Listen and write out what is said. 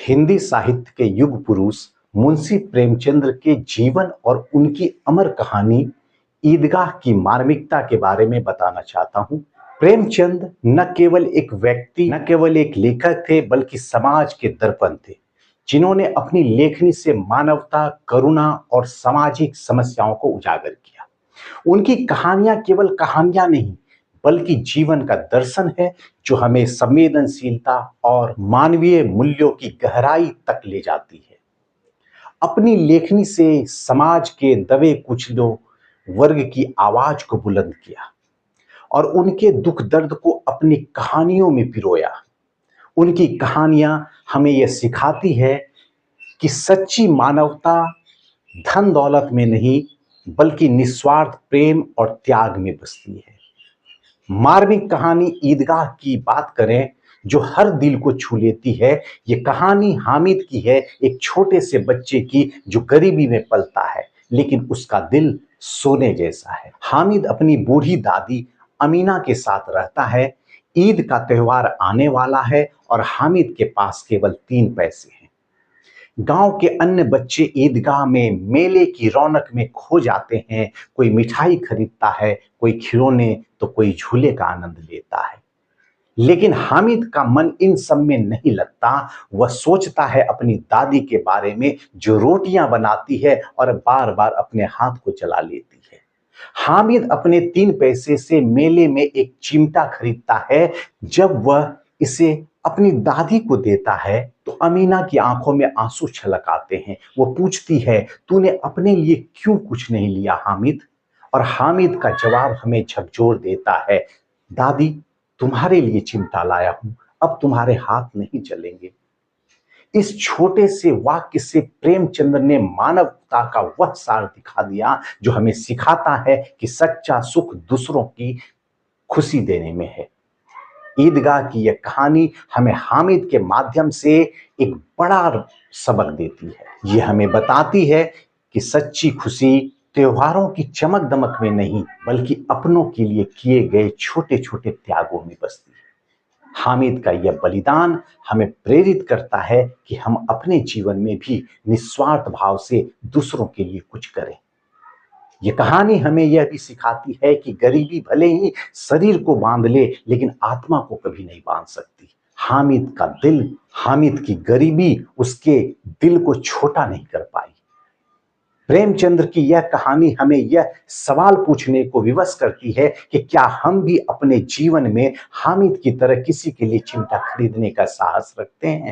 हिंदी साहित्य के युग पुरुष मुंशी प्रेमचंद के जीवन और उनकी अमर कहानी ईदगाह की मार्मिकता के बारे में बताना चाहता हूं। प्रेमचंद न केवल एक व्यक्ति, न केवल एक लेखक थे, बल्कि समाज के दर्पण थे, जिन्होंने अपनी लेखनी से मानवता, करुणा और सामाजिक समस्याओं को उजागर किया। उनकी कहानियां केवल कहानियां नहीं, बल्कि जीवन का दर्शन है, जो हमें संवेदनशीलता और मानवीय मूल्यों की गहराई तक ले जाती है। अपनी लेखनी से समाज के दबे कुचले वर्ग की आवाज को बुलंद किया और उनके दुख दर्द को अपनी कहानियों में पिरोया। उनकी कहानियां हमें यह सिखाती है कि सच्ची मानवता धन दौलत में नहीं, बल्कि निस्वार्थ प्रेम और त्याग में बसती है। मार्मिक कहानी ईदगाह की बात करें, जो हर दिल को छू लेती है। ये कहानी हामिद की है, एक छोटे से बच्चे की जो गरीबी में पलता है, लेकिन उसका दिल सोने जैसा है। हामिद अपनी बूढ़ी दादी अमीना के साथ रहता है। ईद का त्योहार आने वाला है और हामिद के पास केवल 3 पैसे हैं। गांव के अन्य बच्चे ईदगाह में मेले की रौनक में खो जाते हैं। कोई मिठाई खरीदता है, कोई खिलौने, तो कोई झूले का आनंद लेता है। लेकिन हामिद का मन इन सब में नहीं लगता। वह सोचता है अपनी दादी के बारे में, जो रोटियां बनाती है और बार बार अपने हाथ को जला लेती है। हामिद अपने 3 पैसे से मेले में एक चिमटा खरीदता है। जब वह इसे अपनी दादी को देता है, तो अमीना की आंखों में आंसू छलक आते हैं। वो पूछती है, तूने अपने लिए क्यों कुछ नहीं लिया हामिद? और हामिद का जवाब हमें झकझोर देता है, दादी, तुम्हारे लिए चिमटा लाया हूं, अब तुम्हारे हाथ नहीं जलेंगे। इस छोटे से वाक्य से प्रेमचंद ने मानवता का वह सार दिखा दिया, जो हमें सिखाता है कि सच्चा सुख दूसरों की खुशी देने में है। ईदगाह की यह कहानी हमें हामिद के माध्यम से एक बड़ा सबक देती है। यह हमें बताती है कि सच्ची खुशी त्योहारों की चमक दमक में नहीं, बल्कि अपनों के लिए किए गए छोटे छोटे त्यागों में बसती है। हामिद का यह बलिदान हमें प्रेरित करता है कि हम अपने जीवन में भी निस्वार्थ भाव से दूसरों के लिए कुछ करें। ये कहानी हमें यह भी सिखाती है कि गरीबी भले ही शरीर को बांध ले, लेकिन आत्मा को कभी नहीं बांध सकती। हामिद का दिल, हामिद की गरीबी उसके दिल को छोटा नहीं कर पाई। प्रेमचंद की यह कहानी हमें यह सवाल पूछने को विवश करती है कि क्या हम भी अपने जीवन में हामिद की तरह किसी के लिए चिमटा खरीदने का साहस रखते हैं?